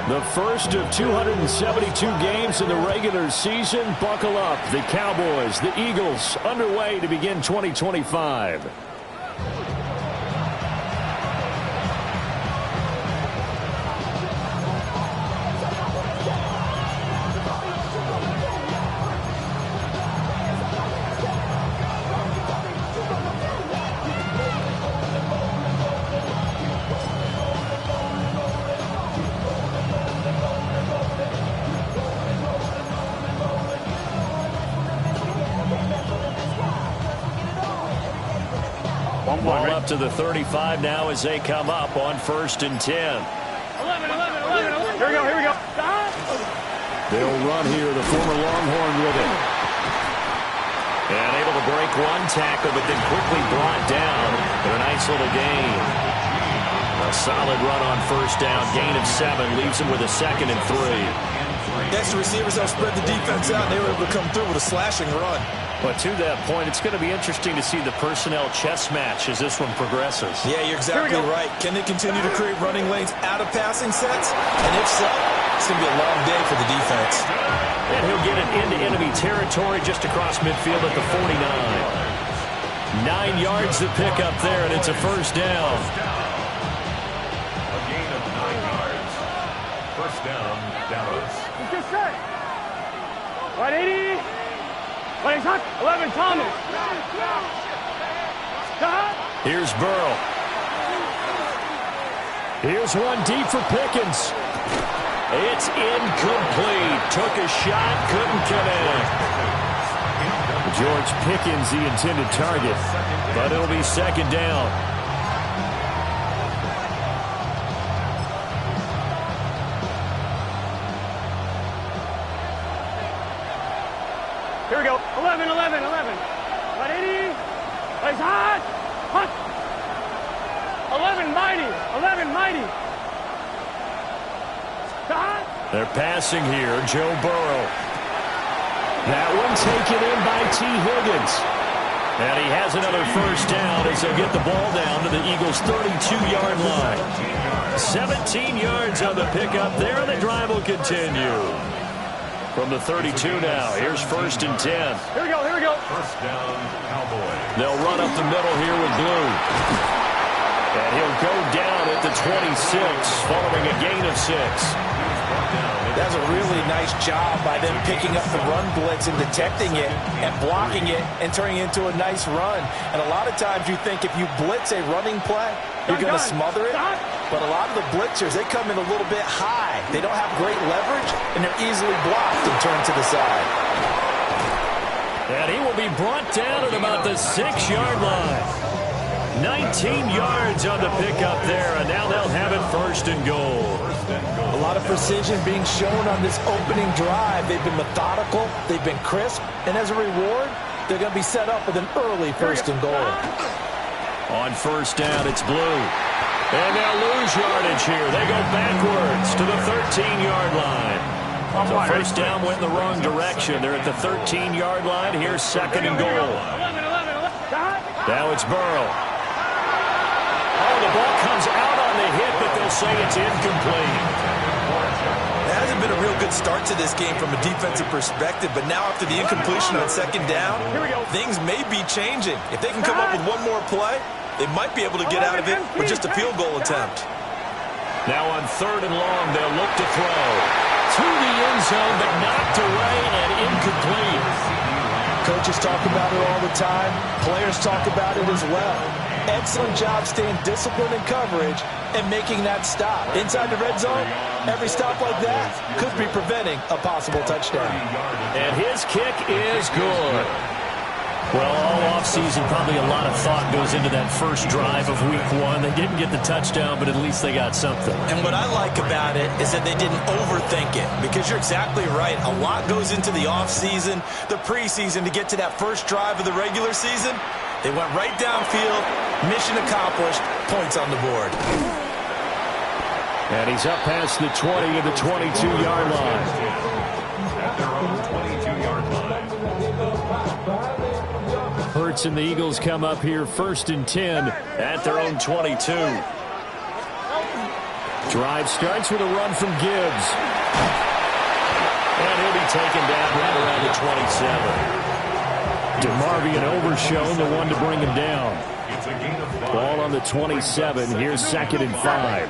The first of 272 games in the regular season. Buckle up. The Cowboys, the Eagles, underway to begin 2025. Ball up to the 35 now as they come up on 1st and 10. 11. Here we go. They'll run here, the former Longhorn with it. And able to break one tackle, but then quickly brought down with a nice little gain. A solid run on 1st down, gain of 7, leaves him with a 2nd and 3. Extra receivers help spread the defense out, and they were able to come through with a slashing run. But to that point, it's going to be interesting to see the personnel chess match as this one progresses. Yeah, you're exactly right. Can they continue to create running lanes out of passing sets? And if so, it's going to be a long day for the defense. And he'll get it into enemy territory just across midfield at the 49. 9 yards to pick up there, and it's a 1st down. A gain of 9 yards. 1st down, Dallas. Just straight. 180. 11, Thomas. Here's Burrow. Here's one deep for Pickens. It's incomplete. Took a shot, couldn't connect. George Pickens, the intended target, but it'll be 2nd down. Here we go. 11. 180. Plays hot. Hunt. 11 mighty. Hot. They're passing here. Joe Burrow. That one taken in by T. Higgins. And he has another 1st down as they'll get the ball down to the Eagles' 32-yard line. 17 yards on the pickup there, and the drive will continue. From the 32 now, here's 1st and 10. Here we go. 1st down, Cowboys. They'll run up the middle here with Blue. And he'll go down at the 26, following a gain of 6. That's a really nice job by them picking up the run blitz and detecting it and blocking it and turning it into a nice run. And a lot of times you think if you blitz a running play, you're going to smother it. But a lot of the blitzers, they come in a little bit high. They don't have great leverage, and they're easily blocked and turned to the side. And he will be brought down at about the 6-yard line. 19 yards on the pickup there, and now they'll have it 1st and goal. A lot of precision being shown on this opening drive. They've been methodical, they've been crisp, and as a reward, they're going to be set up with an early 1st and goal. On 1st down, it's Blue. And they'll lose yardage here. They go backwards to the 13-yard line. So 1st down went in the wrong direction. They're at the 13-yard line. Here's 2nd and goal. Now it's Burrow. Oh, the ball comes out on the hit, but they'll say it's incomplete. It hasn't been a real good start to this game from a defensive perspective, but now after the incompletion on 2nd down, things may be changing. If they can come up with one more play, they might be able to get out of it with just a field goal attempt. Now on 3rd and long, they'll look to throw. To the end zone, but knocked away and incomplete. Coaches talk about it all the time. Players talk about it as well. Excellent job staying disciplined in coverage and making that stop. Inside the red zone, every stop like that could be preventing a possible touchdown. And his kick is good. Well, all offseason, probably a lot of thought goes into that first drive of week 1. They didn't get the touchdown, but at least they got something. And what I like about it is that they didn't overthink it, because you're exactly right. A lot goes into the offseason, the preseason, to get to that first drive of the regular season. They went right downfield, mission accomplished, points on the board. And he's up past the 20 of the 22-yard line. At their own 22-yard line. Hurts and the Eagles come up here 1st and 10 at their own 22. Drive starts with a run from Gibbs. And he'll be taken down right around the 27. DeMarvion Overshown, the one to bring him down. Ball on the 27. Here's 2nd and 5.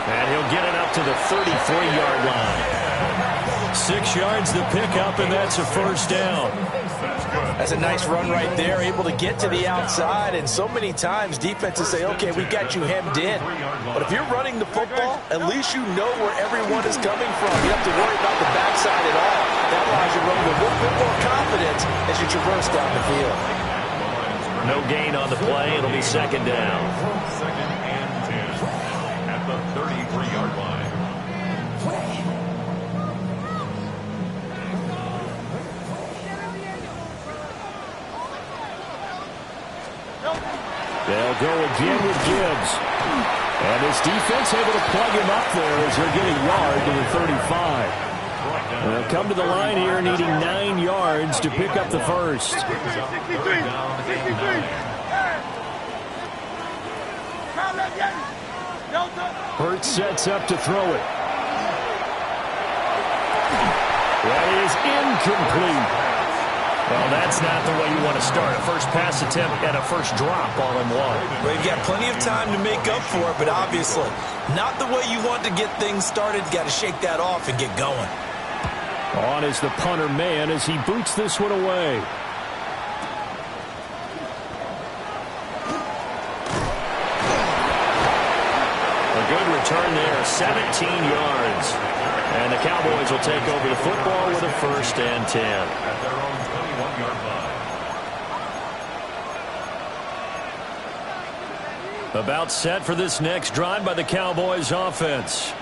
And he'll get it up to the 33-yard line. 6 yards the pickup, and that's a first down. That's a nice run right there, able to get to the outside. And so many times defenses say, okay, we got you hemmed in. But if you're running the football, at least you know where everyone is coming from. You don't have to worry about the backside at all. That allows you to run with a little bit more confidence as you traverse down the field. No gain on the play. It'll be 2nd down. 2nd and 10 at the 33-yard line. They'll go again with Gibbs. And this defense able to plug him up there as they're getting a yard to the 35. They'll come to the line here needing 9 yards to pick up the first. Hurts sets up to throw it. That is incomplete. Well, that's not the way you want to start. A first pass attempt and a first drop all in one. Well, you've got plenty of time to make up for it, but obviously not the way you want to get things started. Got to shake that off and get going. On is the punter man as he boots this one away. A good return there, 17 yards. And the Cowboys will take over the football with a 1st and 10. At their own 21-yard line. About set for this next drive by the Cowboys offense.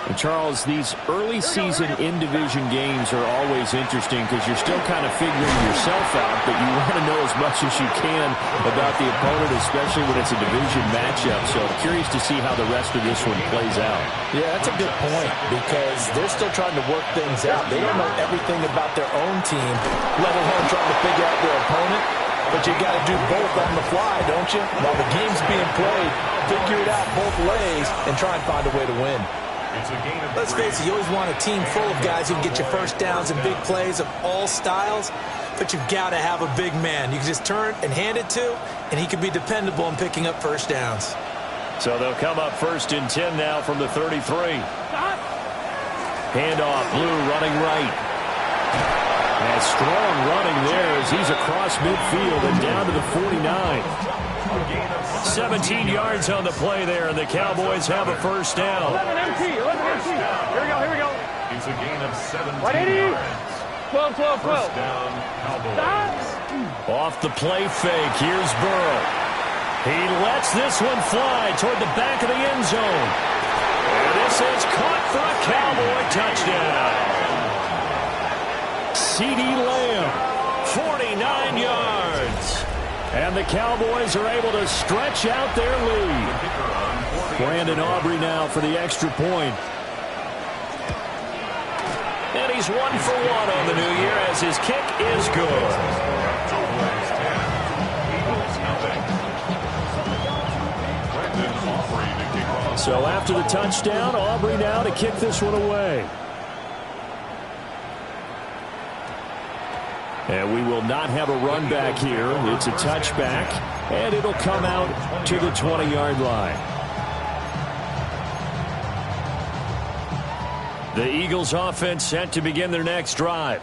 And Charles, these early season in-division games are always interesting because you're still kind of figuring yourself out, but you want to know as much as you can about the opponent, especially when it's a division matchup. So I'm curious to see how the rest of this one plays out. Yeah, that's a good point because they're still trying to work things out. They don't know everything about their own team, let alone trying to figure out their opponent. But you got to do both on the fly, don't you? While the game's being played, figure it out both ways and try and find a way to win. Let's face it, you always want a team full of guys who can get you first downs and big plays of all styles, but you've got to have a big man you can just turn and hand it to, and he can be dependable in picking up first downs. So they'll come up 1st and 10 now from the 33. Handoff, Blue running right. And strong running there as he's across midfield and down to the 49. 17 yards on the play there, and the Cowboys have a first down. 11 MT. Here we go. It's a gain of 17 180. yards. 12. First down, Cowboys. Off the play fake, here's Burrow. He lets this one fly toward the back of the end zone. And this is caught for a Cowboy touchdown. CeeDee Lamb, 49 yards. And the Cowboys are able to stretch out their lead. Brandon Aubrey now for the extra point. And he's 1 for 1 on the new year as his kick is good. So after the touchdown, Aubrey now to kick this one away. And we will not have a run back here. It's a touchback, and it'll come out to the 20-yard line. The Eagles offense set to begin their next drive.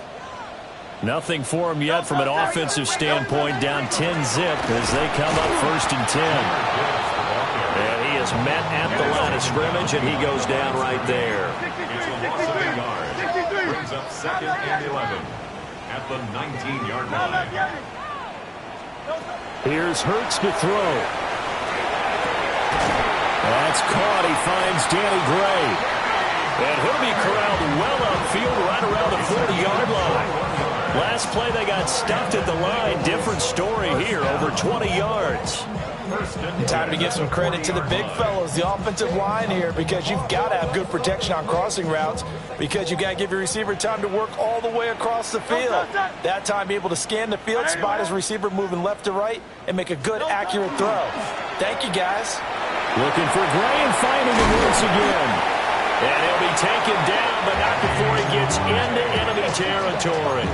Nothing for them yet from an offensive standpoint, down 10-zip as they come up 1st and 10. And he is met at the line of scrimmage, and he goes down right there. It's a loss of 8 yards. Brings up 2nd and 11. At the 19-yard line. Here's Hurts to throw. That's caught. He finds Danny Gray. And he'll be corralled well upfield right around the 40-yard line. Last play they got stuffed at the line. Different story here, over 20 yards. Time to give some credit to the big fellows, the offensive line here, because you've got to have good protection on crossing routes, because you've got to give your receiver time to work all the way across the field. That time, be able to scan the field, spot his receiver moving left to right, and make a good, accurate throw. Thank you, guys. Looking for Gray and finding him once again. And he'll be taken down, but not before he gets into enemy territory.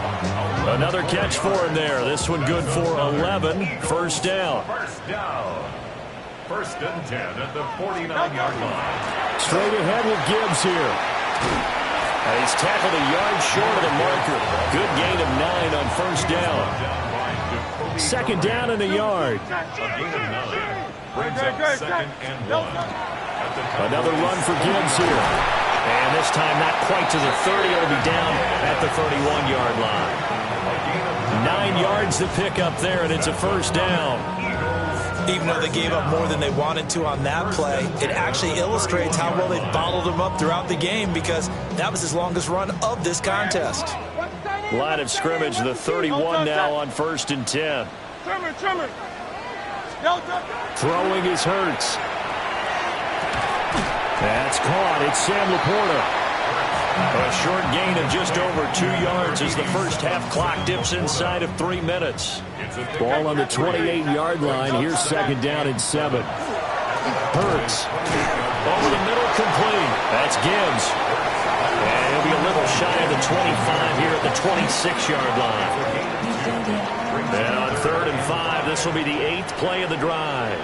Another catch for him there. This one good for 11. First down. First down. 1st and 10 at the 49-yard line. Straight ahead with Gibbs here. And he's tackled a yard short of the marker. Good gain of 9 on first down. 2nd down and a yard. A gain of 9 brings up 2nd and 1. Another run for Gibbs here. And this time not quite to the 30. It'll be down at the 31-yard line. 9 yards to pick up there, and it's a first down. Even though they gave up more than they wanted to on that play, it actually illustrates how well they bottled him up throughout the game, because that was his longest run of this contest. Line of scrimmage, the 31 now on 1st and 10. Throwing is Hurts. That's caught. It's Sam Laporta. A short gain of just over 2 yards as the first half clock dips inside of 3 minutes. Ball on the 28-yard line. Here's 2nd down and 7. Hurts. Over the middle, complete. That's Gibbs. And he'll be a little shy of the 25 here at the 26-yard line. And on 3rd and 5, this will be the 8th play of the drive.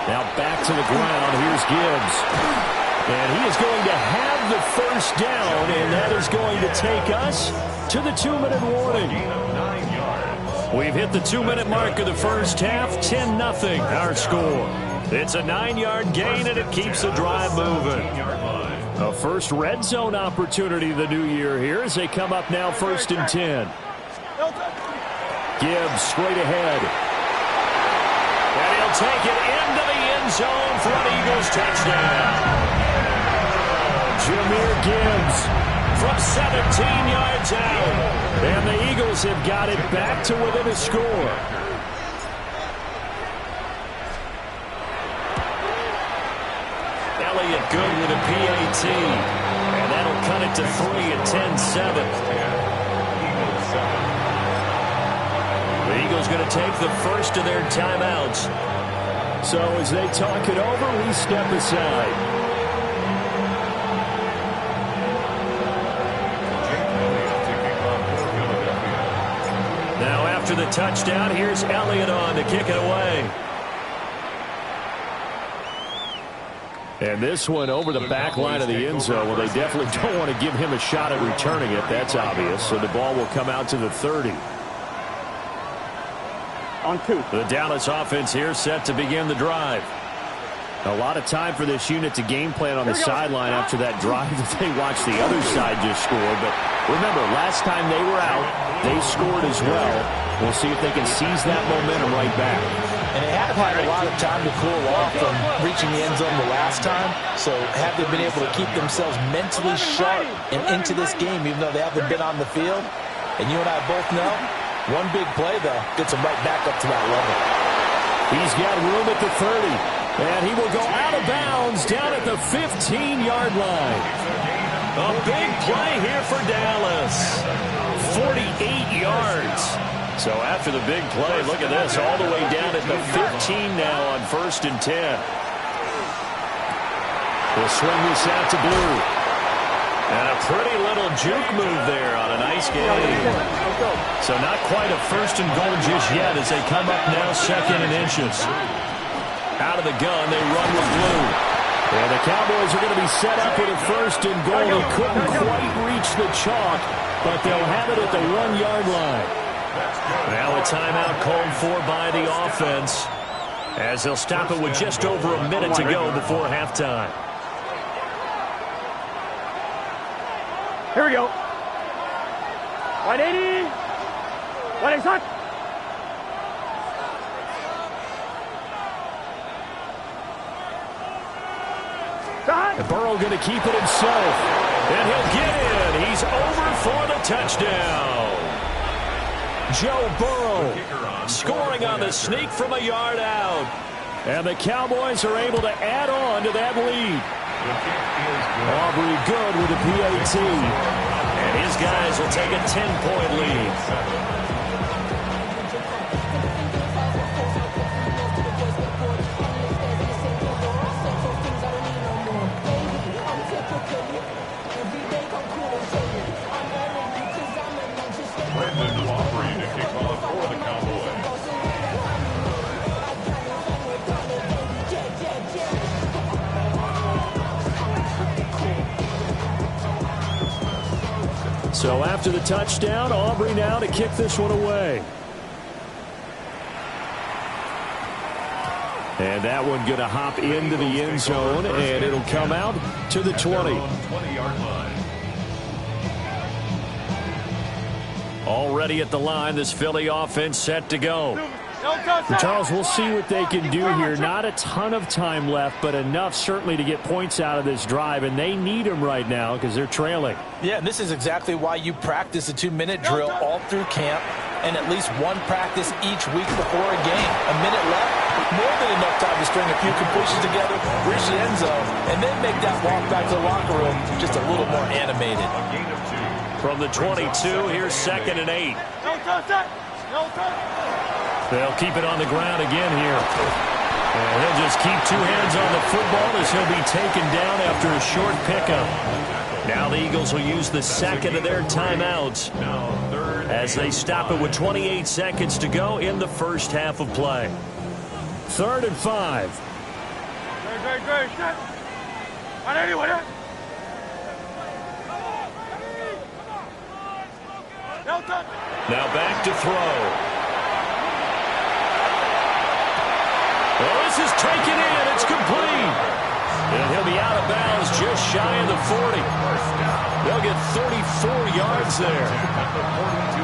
Now back to the ground. Here's Gibbs. And he is going to have the first down, and that is going to take us to the 2-minute warning. We've hit the 2-minute mark of the first half. 10-0 our score. It's a 9-yard gain, and it keeps the drive moving. A first red zone opportunity the new year here as they come up now 1st and 10. Gibbs straight ahead. And he'll take it into the end zone for an Eagles touchdown. Jahmyr Gibbs from 17 yards out. And the Eagles have got it back to within a score. Elliott good with a PAT. And that'll cut it to 3 at 10-7. The Eagles going to take the first of their timeouts. So as they talk it over, we step aside. Now after the touchdown, here's Elliott on to kick it away. And this one over the back line of the end zone. Well, they definitely don't want to give him a shot at returning it. That's obvious. So the ball will come out to the 30. On 2. The Dallas offense here set to begin the drive. A lot of time for this unit to game plan on the sideline after that drive that they watched the other side just score. But remember, last time they were out, they scored as well. We'll see if they can seize that momentum right back. And they have had a lot of time to cool off from reaching the end zone the last time. So have they been able to keep themselves mentally sharp and into this game, even though they haven't been on the field? And you and I both know, one big play, though, gets them right back up to that level. He's got room at the 30. And he will go out of bounds down at the 15-yard line. A big play here for Dallas. 48 yards. So after the big play, look at this, all the way down at the 15 now on 1st and 10. We'll swing this out to Blue. And a pretty little juke move there on a nice game. So not quite a 1st and goal just yet as they come up now 2nd and inches. Out of the gun, they run with Blue. And the Cowboys are going to be set up with a 1st and goal. They couldn't quite reach the chalk, but they'll have it at the 1-yard line. Now a timeout called for by the offense as they'll stop it with just over a minute to go before halftime. Here we go. 180. 180, son. And Burrow going to keep it himself. And he'll get in. He's over for the touchdown. Joe Burrow scoring on the sneak from a yard out. And the Cowboys are able to add on to that lead. Aubrey good with the PAT. And his guys will take a 10-point lead. So after the touchdown, Aubrey now to kick this one away. And that one going to hop into the end zone, and it'll come out to the 20. Already at the line, this Philly offense set to go. And Charles, we'll see what they can do here. Not a ton of time left, but enough certainly to get points out of this drive, and they need them right now because they're trailing. Yeah, and this is exactly why you practice a 2-minute drill all through camp and at least one practice each week before a game. A minute left, more than enough time to string a few completions together, reach the end zone, and then make that walk back to the locker room just a little more animated. From the 22, here's 2nd and 8. They'll keep it on the ground again here. And he'll just keep two hands on the football as he'll be taken down after a short pickup. Now the Eagles will use the second of their timeouts as they stop it with 28 seconds to go in the first half of play. 3rd and 5. Now back to throw. Well, this is taken in. It's complete. And he'll be out of bounds just shy of the 40. They'll get 34 yards there.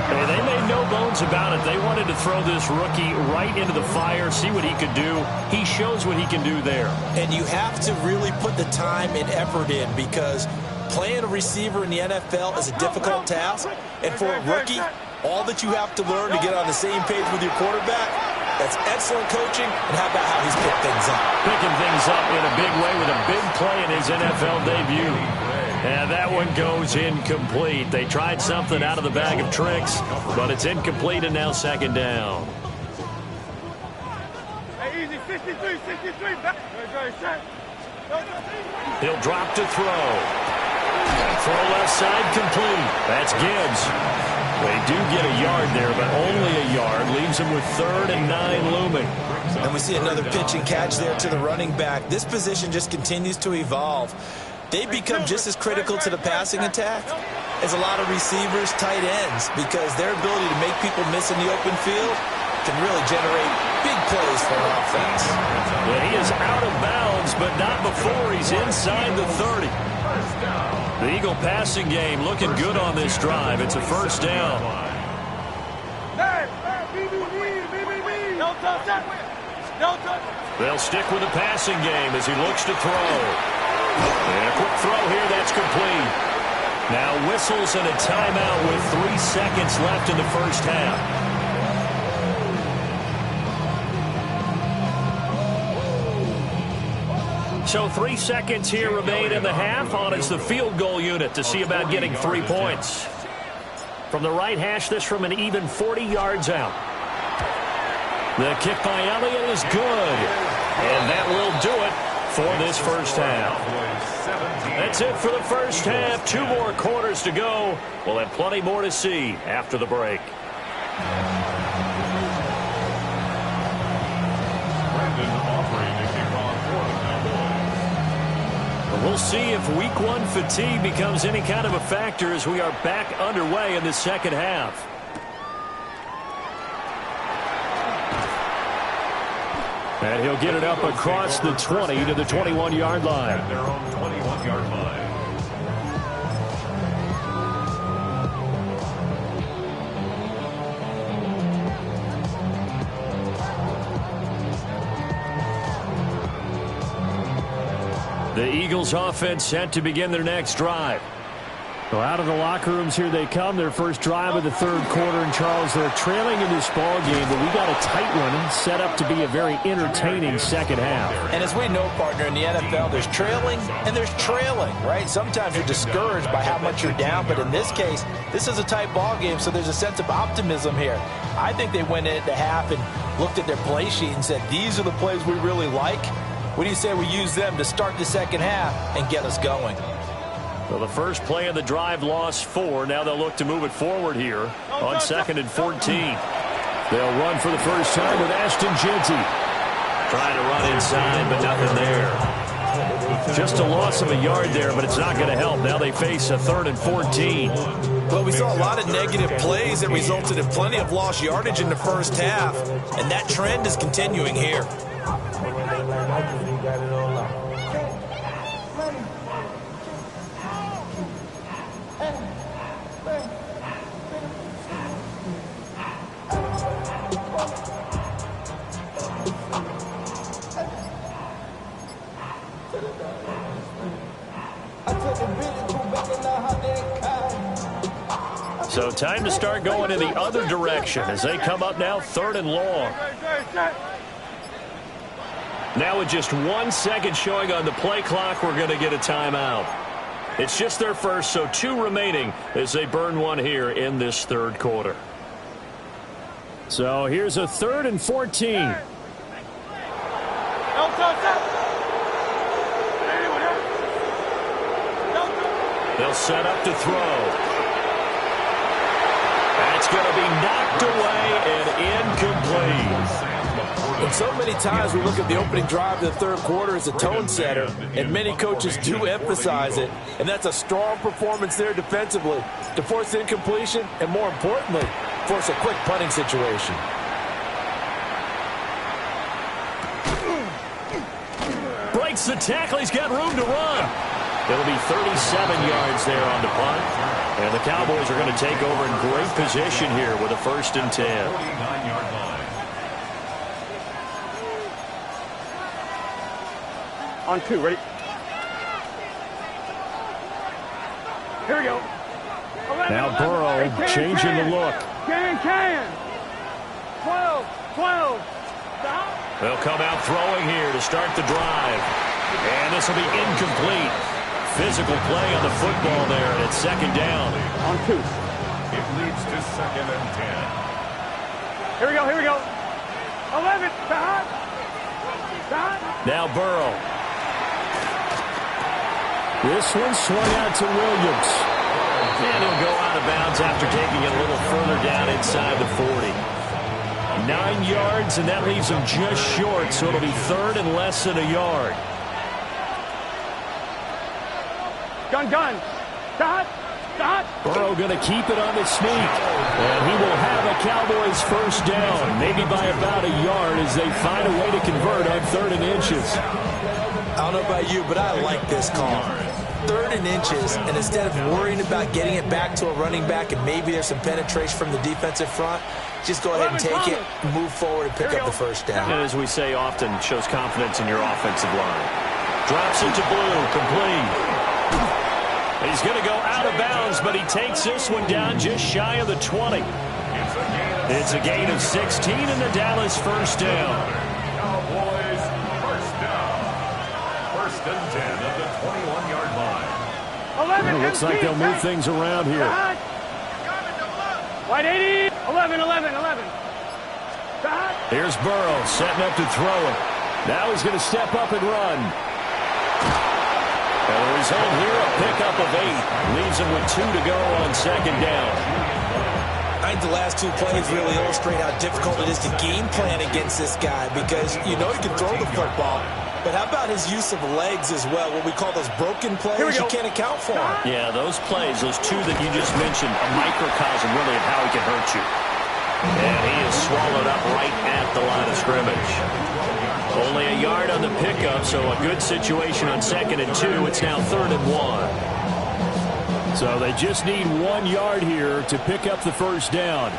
Hey, they made no bones about it. They wanted to throw this rookie right into the fire, see what he could do. He shows what he can do there. And you have to really put the time and effort in because playing a receiver in the NFL is a difficult task. And for a rookie, all that you have to learn to get on the same page with your quarterback, that's excellent coaching, and how about how he's picked things up? Picking things up in a big way with a big play in his NFL debut. And that one goes incomplete. They tried something out of the bag of tricks, but it's incomplete and now 2nd down. Hey, easy, 63. He'll drop to throw. Throw left side complete. That's Gibbs. They do get a yard there, but only a yard. Leaves them with 3rd and 9 looming. And we see another pitch and catch there to the running back. This position just continues to evolve. They become just as critical to the passing attack as a lot of receivers, tight ends, because their ability to make people miss in the open field can really generate big plays for an offense. Well, he is out of bounds, but not before he's inside the 30. The Eagle passing game looking good on this drive. It's a 1st down. They'll stick with the passing game as he looks to throw. And a quick throw here, that's complete. Now whistles and a timeout with 3 seconds left in the first half. So 3 seconds here remain in the half on it's the field goal unit to see about getting 3 points. From the right hash, this from an even 40 yards out. The kick by Elliott is good. And that will do it for this first half. That's it for the first half. 2 more quarters to go. We'll have plenty more to see after the break. We'll see if week 1 fatigue becomes any kind of a factor as we are back underway in the second half. And he'll get it up across the 20 to the 21-yard line. At their own 21-yard line. The Eagles offense set to begin their next drive. Well, out of the locker rooms here they come. Their first drive of the third quarter. And, Charles, they're trailing in this ball game, but we got a tight one set up to be a very entertaining second half. And as we know, partner, in the NFL, there's trailing and there's trailing, right? Sometimes you're discouraged by how much you're down, but in this case, this is a tight ball game, so there's a sense of optimism here. I think they went into half and looked at their play sheet and said, these are the plays we really like. What do you say we use them to start the second half and get us going? Well, the first play of the drive lost 4. Now they'll look to move it forward here on 2nd and 14. They'll run for the first time with Ashton Jeanty. Trying to run inside, but nothing there. Just a loss of a yard there, but it's not going to help. Now they face a 3rd and 14. Well, we saw a lot of negative plays that resulted in plenty of lost yardage in the first half, and that trend is continuing here. So time to start going in the other direction as they come up now 3rd and long. Now with just 1 second showing on the play clock, we're going to get a timeout. It's just their first, so 2 remaining as they burn 1 here in this third quarter. So here's a 3rd and 14. They'll set up to throw. That's going to be knocked away and incomplete. And so many times we look at the opening drive of the third quarter as a tone setter, and many coaches do emphasize it, and that's a strong performance there defensively to force incompletion and, more importantly, force a quick punting situation. Breaks the tackle. He's got room to run. It'll be 37 yards there on the punt. And the Cowboys are going to take over in great position here with a 1st and 10. 49-yard line. On 2, ready? Here we go. Now Burrow changing the look. Can. 12. Stop. They'll come out throwing here to start the drive. And this will be incomplete. Physical play on the football there, and it's 2nd down. On 2. It leads to 2nd and 10. Here we go. 11. Stop. Now Burrow. This one swung out to Williams. And he'll go out of bounds after taking it a little further down inside the 40. 9 yards, and that leaves him just short, so it'll be 3rd and less than a yard. Gun. Stop. Burrow going to keep it on the sneak. And he will have a Cowboys first down, maybe by about a yard as they find a way to convert on 3rd and inches. I don't know about you, but I like this call. 3rd and inches, and instead of worrying about getting it back to a running back and maybe there's some penetration from the defensive front, just go ahead and take it, move forward, and pick up the first down. And as we say often, shows confidence in your offensive line. Drops it to Blue, complete. He's going to go out of bounds, but he takes this one down just shy of the 20. It's a gain of 16 and the Dallas first down. Cowboys first down. 1st and 10 at the 21-yard line. 11. It looks like they'll move things around here. Wide 80. 11. Here's Burrow setting up to throw it. Now he's going to step up and run. And the result here, a pickup of 8. Leaves him with 2 to go on 2nd down. I think the last 2 plays really illustrate how difficult it is to game plan against this guy because you know he can throw the football, but how about his use of legs as well, what we call those broken plays you can't account for. Yeah, those plays, those 2 that you just mentioned, a microcosm really of how he can hurt you. And he is swallowed up right at the line of scrimmage. Only a yard on the pickup, so a good situation on 2nd and 2. It's now 3rd and 1. So they just need 1 yard here to pick up the first down.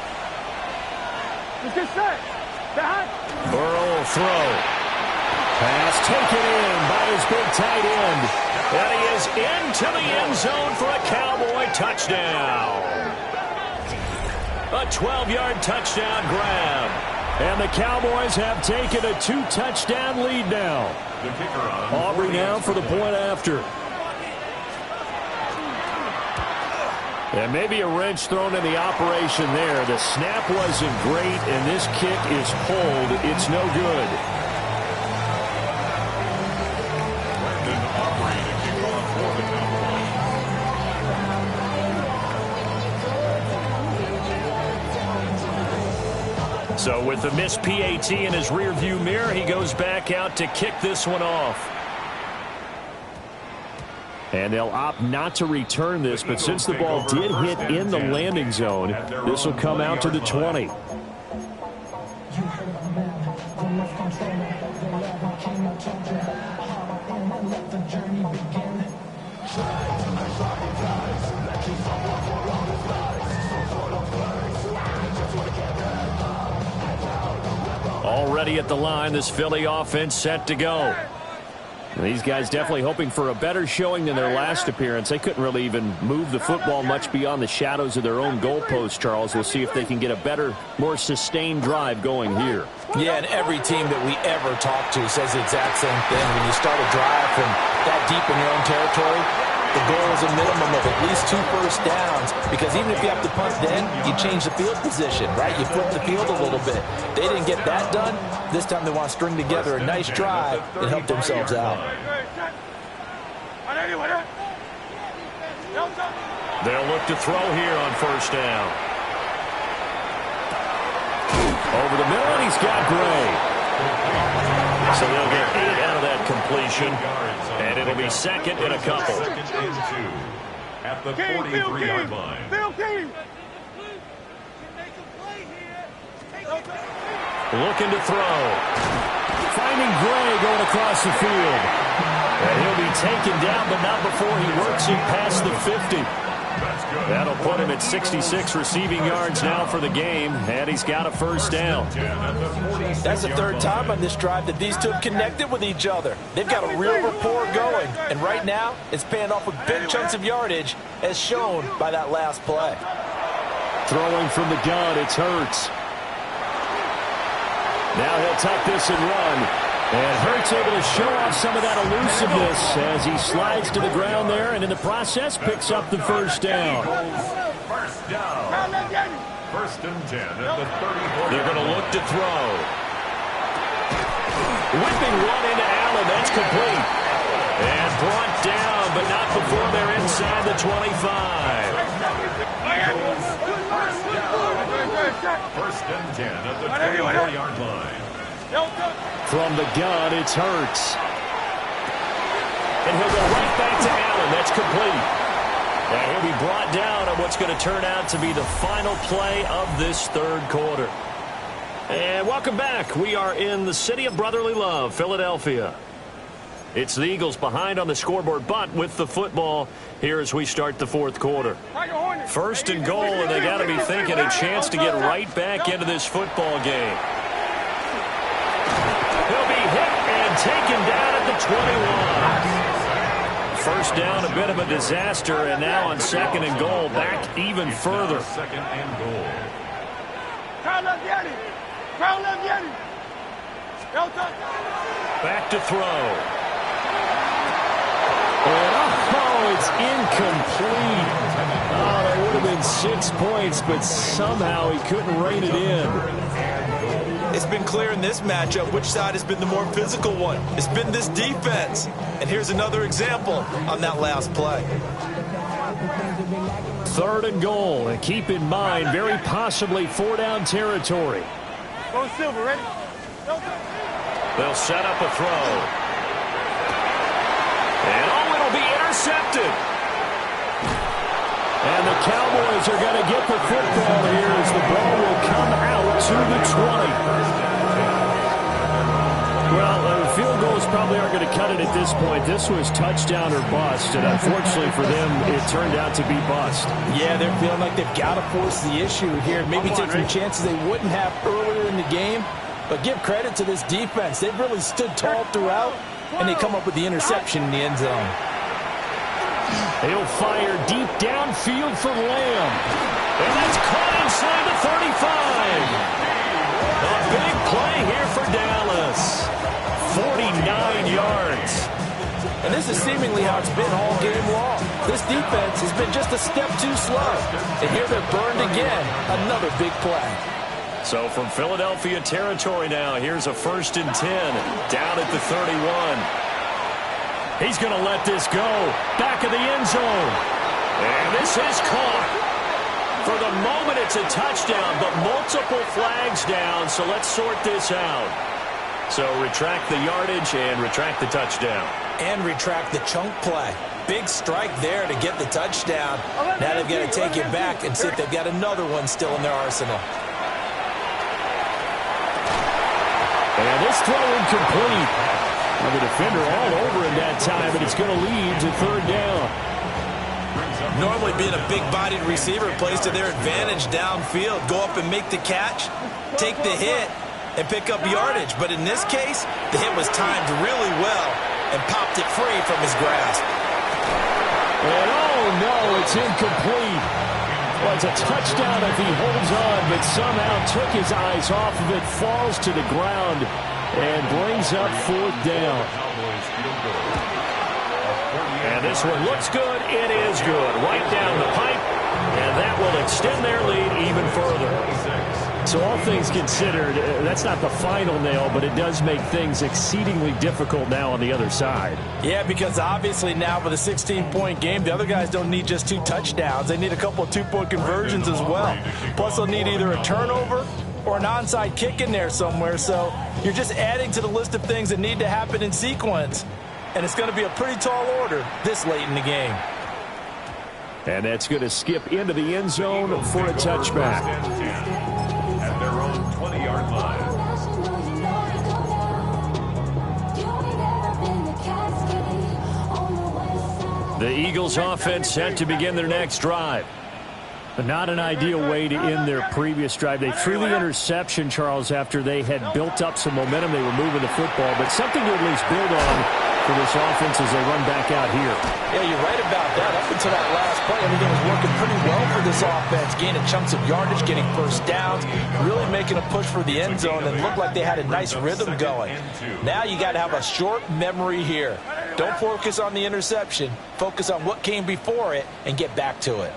Burrow will throw. Pass taken in by his big tight end. And he is into the end zone for a Cowboy touchdown. A 12-yard touchdown grab. And the Cowboys have taken a 2-touchdown lead now. Aubrey now for the point after. And maybe a wrench thrown in the operation there. The snap wasn't great, and this kick is pulled. It's no good. So with the missed PAT in his rearview mirror, he goes back out to kick this one off. And they'll opt not to return this, but since the ball did hit in the landing zone, this will come out to the 20. Already at the line, this Philly offense set to go. These guys definitely hoping for a better showing than their last appearance. They couldn't really even move the football much beyond the shadows of their own goalpost, Charles. We'll see if they can get a better, more sustained drive going here. Yeah, and every team that we ever talk to says the exact same thing. When you start a drive from that deep in your own territory, the goal is a minimum of at least 2 first downs, because even if you have to punt then, you change the field position, right? You flip the field a little bit. They didn't get that done. This time they want to string together a nice drive and help themselves out. They'll look to throw here on first down. Over the middle, and he's got Gray. So they'll get 8 out of that completion. And it'll be second and a couple. At the 43-yard line. Looking to throw. Finding Gray going across the field. And he'll be taken down, but not before he works it past the 50. That'll put him at 66 receiving yards now for the game, and he's got a first down. That's the 3rd time on this drive that these two have connected with each other. They've got a real rapport going, and right now it's paying off with big chunks of yardage, as shown by that last play. Throwing from the gun, it's Hurts. Now he'll tuck this and run. And Hurts able to show off some of that elusiveness as he slides to the ground there, and in the process picks up the first down. First down. First and 10 at the 34. They're going to look to throw. Whipping one into Allen. That's complete. And brought down, but not before they're inside the 25. First and 10 at the 24-yard line. From the gun, it's Hurts. And he'll go right back to Allen. That's complete. And he'll be brought down on what's going to turn out to be the final play of this 3rd quarter. And welcome back. We are in the city of brotherly love, Philadelphia. It's the Eagles behind on the scoreboard, but with the football here as we start the 4th quarter. First and goal, and they got to be thinking a chance to get right back into this football game. He'll be hit and taken down at the 21. First down, a bit of a disaster, and now on 2nd and goal, back even further. 2nd and goal. Back to throw. Oh, it's incomplete. Oh, that would have been 6 points, but somehow he couldn't rein it in. It's been clear in this matchup which side has been the more physical one. It's been this defense. And here's another example on that last play. 3rd and goal, and keep in mind, very possibly 4-down territory. Go Silver, ready? They'll set up a throw. And it'll be intercepted. And the Cowboys are going to get the football here as the ball will come out to the 20. Well, field goals probably aren't going to cut it at this point. This was touchdown or bust, and unfortunately for them, it turned out to be bust. Yeah, they're feeling like they've got to force the issue here. Maybe take some chances they wouldn't have earlier in the game. But give credit to this defense. They've really stood tall throughout, and they come up with the interception in the end zone. He'll fire deep downfield for Lamb. And that's caught inside the 35. A big play here for Dallas. 49 yards. And this is seemingly how it's been all game long. This defense has been just a step too slow. And here they're burned again. Another big play. So from Philadelphia territory now, here's a 1st and 10 down at the 31. He's going to let this go. Back of the end zone. And this is caught. For the moment, it's a touchdown, but multiple flags down, so let's sort this out. So retract the yardage and retract the touchdown. And retract the chunk play. Big strike there to get the touchdown. Now they've got to take it back and see if they've got another one still in their arsenal. And this throw incomplete. Well, the defender all over him that time, but it's going to lead to 3rd down. Normally being a big-bodied receiver plays to their advantage downfield. Go up and make the catch, take the hit, and pick up yardage. But in this case, the hit was timed really well and popped it free from his grasp. And oh no, it's incomplete. Well, it's a touchdown if he holds on, but somehow took his eyes off of it, falls to the ground, and brings up 4th down. And this one looks good. It is good. Right down the pipe, and that will extend their lead even further. So all things considered, that's not the final nail, but it does make things exceedingly difficult now on the other side. Yeah, because obviously now with a 16-point game, the other guys don't need just 2 touchdowns. They need a couple of 2-point conversions as well. Plus, they'll need either a turnover or an onside kick in there somewhere. So you're just adding to the list of things that need to happen in sequence. And it's going to be a pretty tall order this late in the game. And that's going to skip into the end zone for a touchback. At their own 20-yard line. The Eagles offense set to begin their next drive. But not an ideal way to end their previous drive. They threw the interception, Charles, after they had built up some momentum. They were moving the football, but something to at least build on for this offense as they run back out here. Yeah, you're right about that. Up until that last play, everything was working pretty well for this offense. Gaining chunks of yardage, getting first downs, really making a push for the end zone, and looked like they had a nice rhythm going. Now you got to have a short memory here. Don't focus on the interception. Focus on what came before it and get back to it.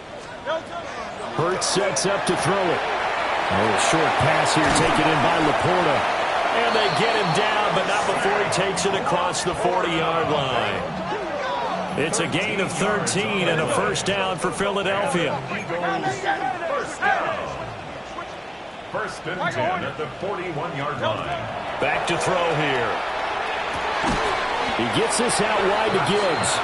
Hurts sets up to throw it. A little short pass here taken in by Laporta. And they get him down, but not before he takes it across the 40-yard line. It's a gain of 13 and a 1st down for Philadelphia. First down. 1st and 10 at the 41-yard line. Back to throw here. He gets this out wide to Gibbs.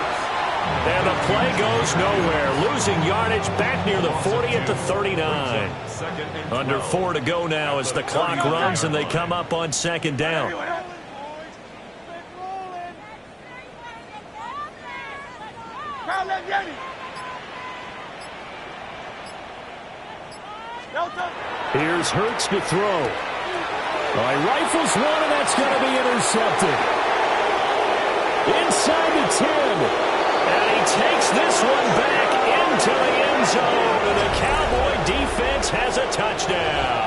And the play goes nowhere. Losing yardage back near the 40 at the 39. Under 4 to go now as the clock runs and they come up on 2nd down. Here's Hurts to throw. Well, he rifles one, and that's going to be intercepted. Inside the 10. And he takes this one back into the end zone. And the Cowboy defense has a touchdown.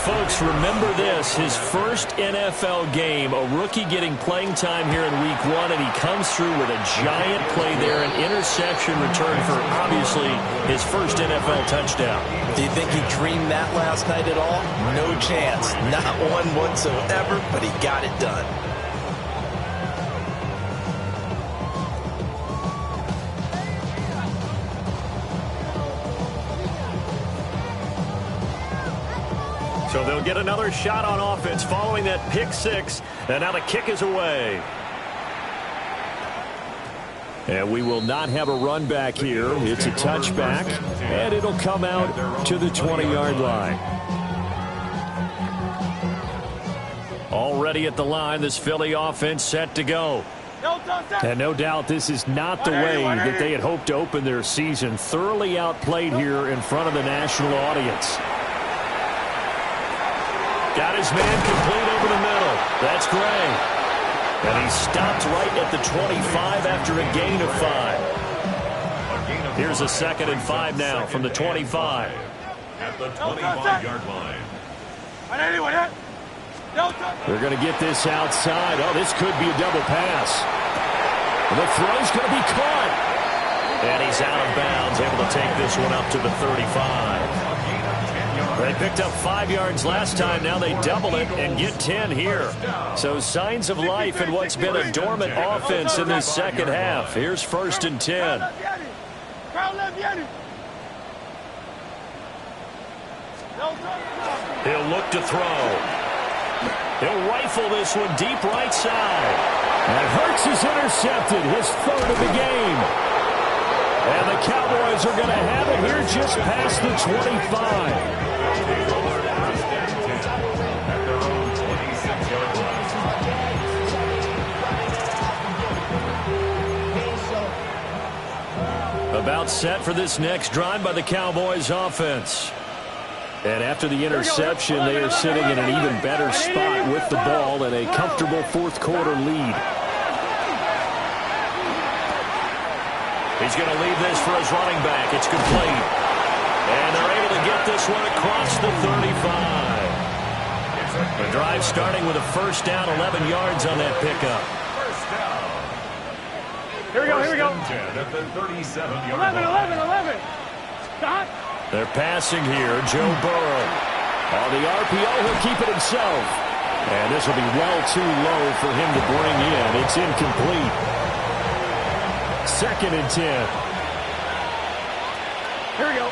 Folks, remember this, his first NFL game, a rookie getting playing time here in week 1, and he comes through with a giant play there, an interception return for, obviously, his first NFL touchdown. Do you think he dreamed that last night at all? No chance. Not one whatsoever, but he got it done. So they'll get another shot on offense following that pick 6. And now the kick is away. And we will not have a run back here. It's a touchback. And it'll come out to the 20-yard line. Already at the line, this Philly offense set to go. And no doubt this is not the way that they had hoped to open their season. Thoroughly outplayed here in front of the national audience. Got his man complete over the middle. That's Gray. And he stopped right at the 25 after a gain of 5. Here's a 2nd and 5 now from the 25. At the 25-yard line. They're going to get this outside. Oh, this could be a double pass. The throw's going to be caught. And he's out of bounds, able to take this one up to the 35. They picked up 5 yards last time. Now they double it and get 10 here. So signs of life in what's been a dormant offense in this second half. Here's 1st and 10. He'll look to throw. He'll rifle this one deep right side. And Hurts is intercepted, his 3rd of the game. And the Cowboys are going to have it here just past the 25. About set for this next drive by the Cowboys offense. And after the interception, they are sitting in an even better spot with the ball and a comfortable 4th quarter lead. He's going to leave this for his running back. It's complete. And they're able to get this one across the 35. The drive starting with a 1st down, 11 yards on that pickup. Here we go. 10 at the 37-yard 11. Stop. They're passing here. Joe Burrow. On the RPO, he'll keep it himself. And this will be well too low for him to bring in. It's incomplete. 2nd and 10. Here we go.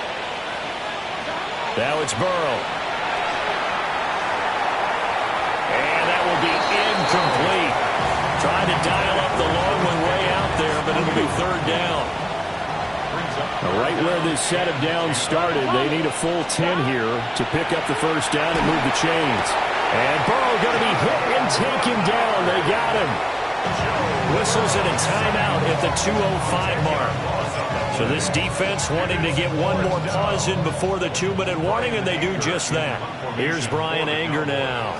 Now it's Burrow. And that will be incomplete. Trying to dial up the long one way out there, but it'll be 3rd down. Right where this set of downs started, they need a full 10 here to pick up the 1st down and move the chains. And Burrow going to be hit and taken down. They got him. Whistles in a timeout at the 2:05 mark. So this defense wanting to get one more pause in before the 2-minute warning, and they do just that. Here's Bryan Anger now.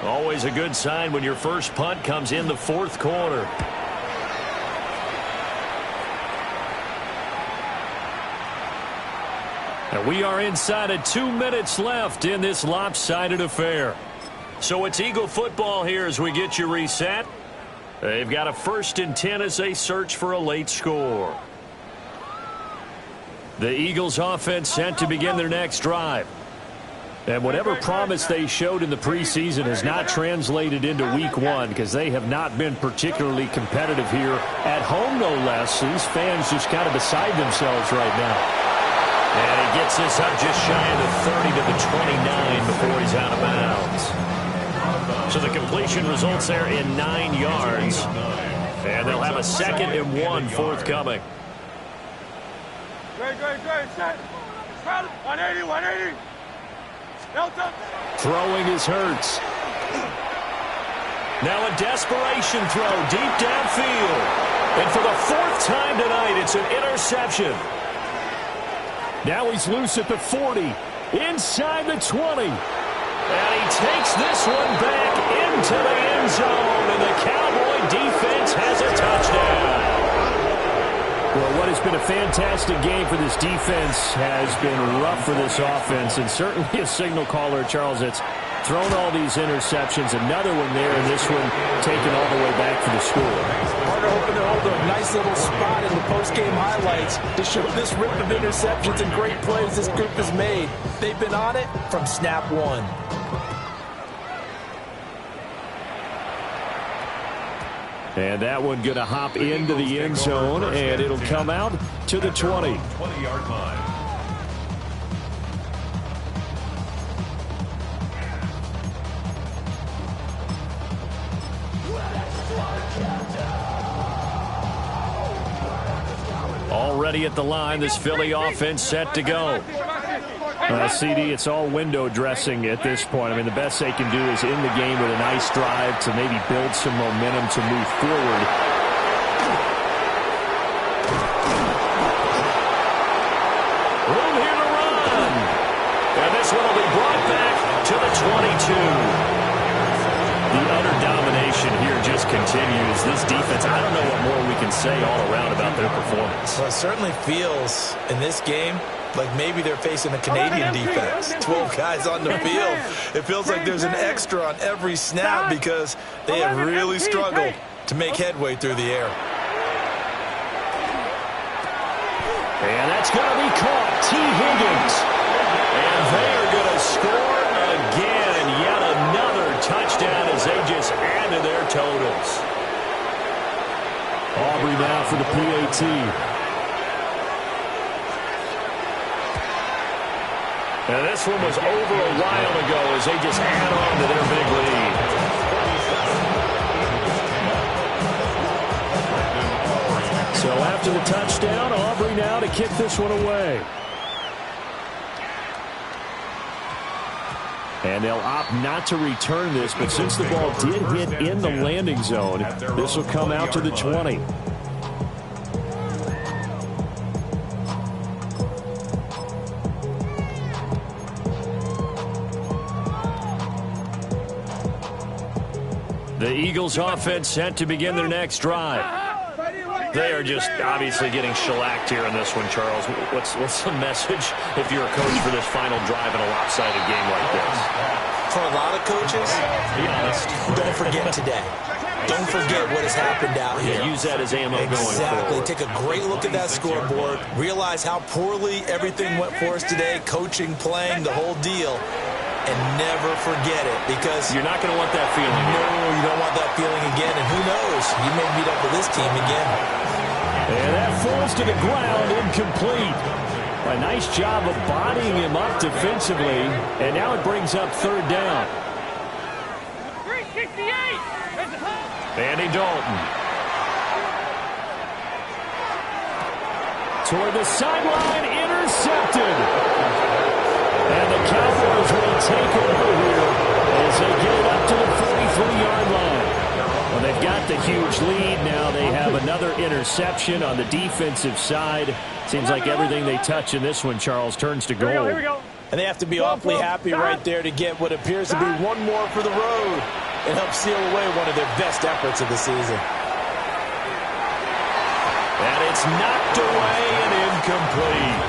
Always a good sign when your first punt comes in the 4th quarter. And we are inside of 2 minutes left in this lopsided affair. So it's Eagle football here as we get you reset. They've got a 1st and 10 as they search for a late score. The Eagles offense set to begin their next drive. And whatever promise they showed in the preseason has not translated into week 1 because they have not been particularly competitive here at home, no less. These fans just kind of beside themselves right now. And he gets this up just shy of the 30 to the 29 before he's out of bounds. So the completion results there in 9 yards. And they'll have a 2nd and 1 forthcoming. Great. Set. 180. Delta. Throwing is Hurts. Now a desperation throw deep downfield. And for the 4th time tonight, it's an interception. Now he's loose at the 40, inside the 20. And he takes this one back into the end zone, and the Cowboy defense has a touchdown. Well, what has been a fantastic game for this defense has been rough for this offense, and certainly a signal caller, Charles, that's thrown all these interceptions. Another one there, and this one taken all the way back for the score. Carter hoping to hold a nice little spot in the post-game highlights to show this rip of interceptions and great plays this group has made. They've been on it from snap 1. And that one going to hop into the end zone, and it'll come out to the 20. 20-yard line. Already at the line, this Philly offense set to go. CD, it's all window dressing at this point. I mean, the best they can do is in the game with a nice drive to maybe build some momentum to move forward. Room here to run. And this one will be brought back to the 22. The utter domination here just just continues. This defense, I don't know what more we can say all around about their performance. Well, it certainly feels in this game like maybe they're facing a Canadian defense. 12 guys on the field. It feels like there's an extra on every snap because they have really struggled to make headway through the air. And that's going to be caught. T. Higgins. And they're going to score again. Yet another touchdown as they just add to their totals. Aubrey now for the PAT. And this one was over a while ago as they just add on to their big lead. So after the touchdown, Aubrey now to kick this one away. And they'll opt not to return this, but since the ball did hit in the landing zone, this will come out to the 20. The Eagles offense set to begin their next drive. They are just obviously getting shellacked here in this one, Charles. What's the message if you're a coach for this final drive in a lopsided game like this? For a lot of coaches, Be honest. don't forget today. Don't forget what has happened out here. Use that as ammo going Exactly. forward. Take a great look at that scoreboard. Realize how poorly everything went for us today. Coaching, playing, the whole deal. And never forget it because You're not going to want that feeling. no, you don't want that feeling again. And who knows? You may meet up with this team again. And that falls to the ground, incomplete. A nice job of bodying him up defensively. And now it brings up third down. 368. Andy Dalton. Toward the sideline, intercepted. And the Cowboys will take over here as they get it up to the 43-yard line. Well, they've got the huge lead. Now they have another interception on the defensive side. Seems like everything they touch in this one, Charles, turns to goal. Here we go. And they have to be awfully happy right there to get what appears to be one more for the road and help seal away one of their best efforts of the season. And it's knocked away and incomplete.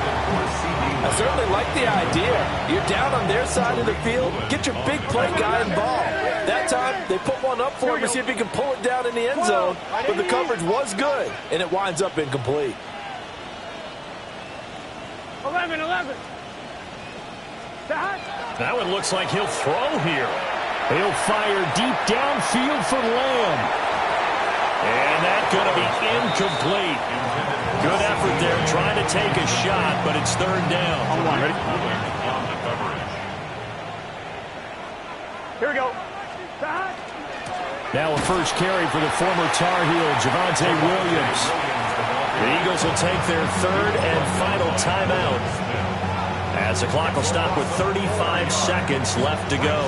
I certainly like the idea. You're down on their side of the field. Get your big play guy involved. That time, they put one up for him to see if he can pull it down in the end zone. But the coverage was good, and it winds up incomplete. 11. That one looks like he'll throw here. He'll fire deep downfield for Lamb. And that's going to be incomplete. Good effort there, trying to take a shot, but it's third down. Ready? Here we go. Now a first carry for the former Tar Heel, Javonte Williams. The Eagles will take their third and final timeout as the clock will stop with 35 seconds left to go.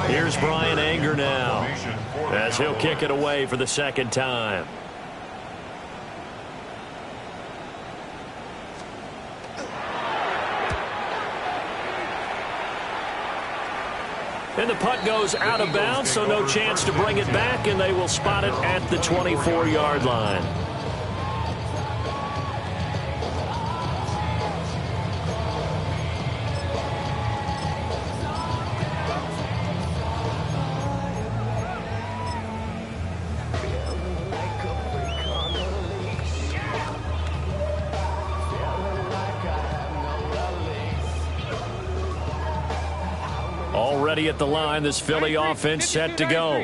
Here's Brian Anger now as he'll kick it away for the second time. And the punt goes out of bounds, so no chance to bring it back, and they will spot it at the 24-yard line. Already at the line, this Philly offense set to go.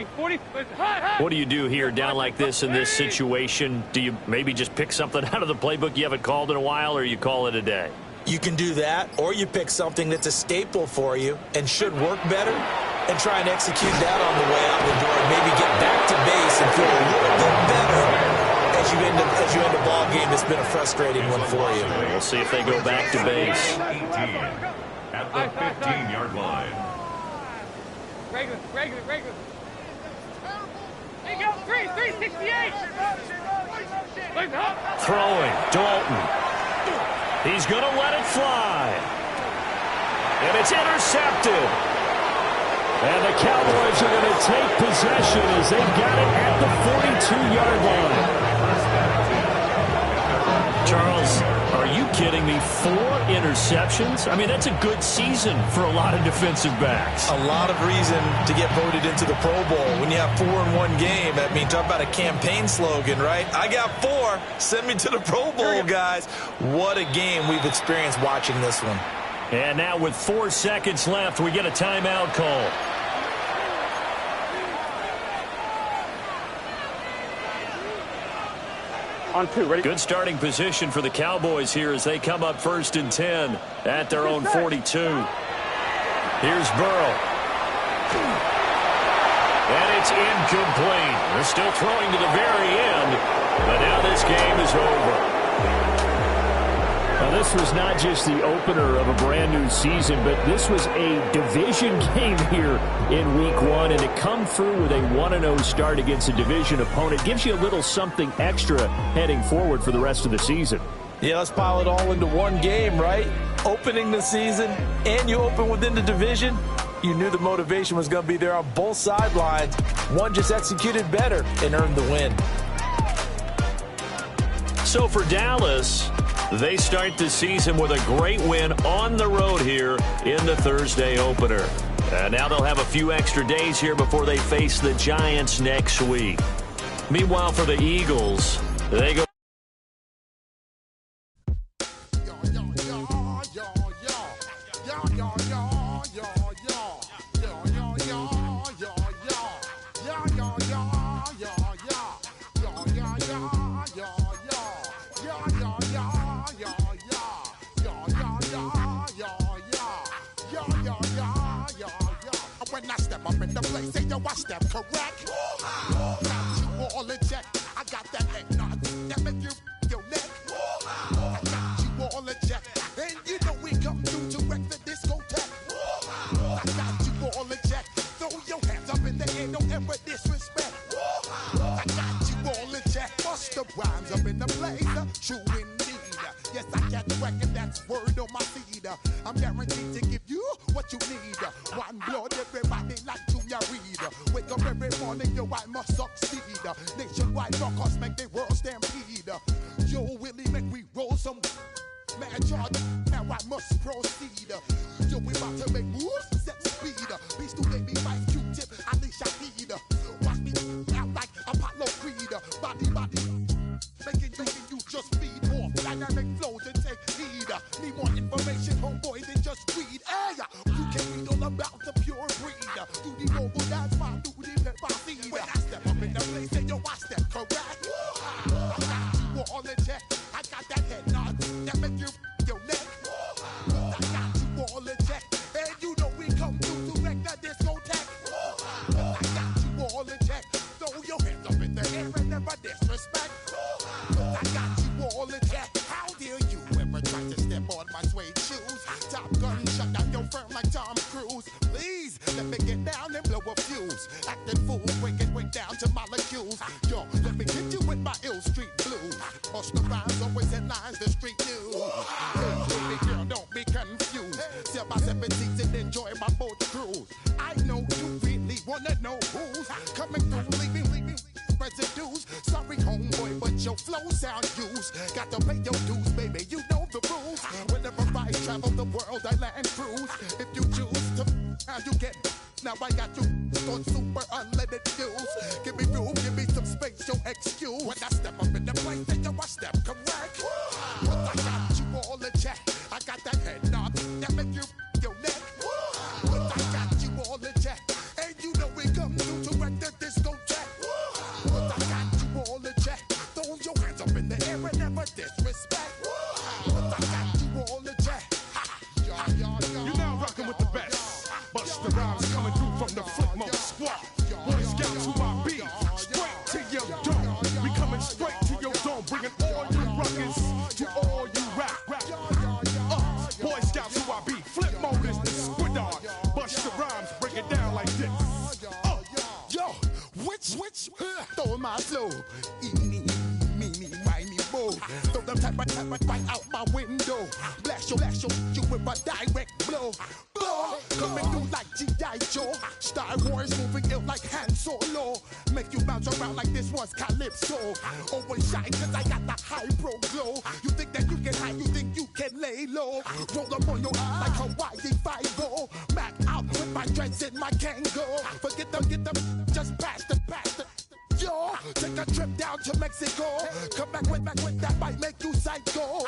What do you do here down like this in this situation? Do you maybe just pick something out of the playbook you haven't called in a while, or you call it a day? You can do that, or you pick something that's a staple for you and should work better and try and execute that on the way out the door and maybe get back to base and feel a little bit better as you end a ball game that's been a frustrating one for you. We'll see if they go back to base. 18 at the 15-yard line. Regular. Hey, go, 368. Throwing, Dalton. He's going to let it fly. And it's intercepted. And the Cowboys are going to take possession as they've got it at the 42-yard line. Charles, are you kidding me? 4 interceptions? I mean, that's a good season for a lot of defensive backs. A lot of reason to get voted into the Pro Bowl. When you have 4 in one game, I mean, talk about a campaign slogan, right? I got 4. Send me to the Pro Bowl, guys. What a game we've experienced watching this one. And now with 4 seconds left, we get a timeout call. On 2, ready? Good starting position for the Cowboys here as they come up 1st and 10 at their own 42. Here's Burrow. And it's incomplete. They're still throwing to the very end, but now this game is over. Now, this was not just the opener of a brand new season, but this was a division game here in Week 1, and to come through with a 1-0 start against a division opponent gives you a little something extra heading forward for the rest of the season. Yeah, let's pile it all into one game, right? Opening the season, and you open within the division. You knew the motivation was going to be there on both sidelines. One just executed better and earned the win. So for Dallas, they start the season with a great win on the road here in the Thursday opener. And now they'll have a few extra days here before they face the Giants next week. Meanwhile, for the Eagles, they go. I step correct. Got you all in check. I got that neck knock that make you your neck. I got you all in check. And you know we come through to wreck the discotheque. I got you all in check. Throw your hands up in the air, don't ever disrespect. I got you all in check. Bust the rhymes up in the place. True indeed. Yes, I got wreck and that's word on my feed. I'm guaranteed to give you what you need. One blood, everybody like Junior Reed. Wake up every morning, yo, I must succeed. Nationwide rockers make the world stampede. Yo, Willie, make we roll some mad charge. Now I must proceed. Yo, we about to make moves, set speed. Beast to baby, Vice Q-tip, Alicia Heed. Watch me out like Apollo Creed. Body, making you just feed off dynamic flows and take heed. Need more information, homeboy, than just read. Hey, you can read all about the pure breed. Do the global dance, my duty, pepper seed. When I step up in the place, say yo, I step correct. I got you all in check. I got that head nod that make you your neck. I got you all in check. And you know we come through to wreck the discotheque. I got you all in check. Throw your hands up in the air and never disrespect. I got you all in check. How dare you ever try to step on my suede shoes? Top Gun shut down your firm like Tom Cruise. Please let me get down and blow a fuse. Acting fool, breaking way down to molecules. Yo, let me get you with my ill street blues. Bust the rhymes, always headlines, the street news. Hey, baby girl, don't be confused. Sell my 17s and enjoy my boat cruise. I know you really wanna know who's coming through, leaving residues. Sorry, homeboy, but your flow sound used. Got to pay your dues, baby, you know the rules. Whenever I travel the world, I land cruise. If you choose to, how you get. Now I got you on super unleaded fuels. Give me room, give me some space, your excuse. When I step up in the place, then yo, I step correct. But I got you all in check. I got that head knob that make you your neck. But I got you all in check. And you know we come through to wreck the discotheque. But I got you all in check. Throw your hands up in the air and never disrespect. But I got you all in check. You're now rocking with the best. Bust the rhymes coming through from the Flipmode squad. Boy Scouts who I be, straight to your dome. We coming straight to your dome, bringing all you ruckus to all you rap. Boy Scouts who I be, Flipmode is the squid dog. Bust the rhymes, break it down like this. Yo, which Throw my flow. Eeny, meeny, miny, mo. Throw them type right out my window. Blast your you with a direct blow. Blow, coming through like G.I. Joe. Star Wars moving ill like Han Solo. Make you bounce around like this was Calypso. Always shine cause I got the high pro glow. You think that you can hide, you think you can lay low. Roll up on your eye like Hawaii 5-0. Mac out with my dreads in my Kango. Forget them, just pass the. Yo, take a trip down to Mexico. Come back with that might make you psycho.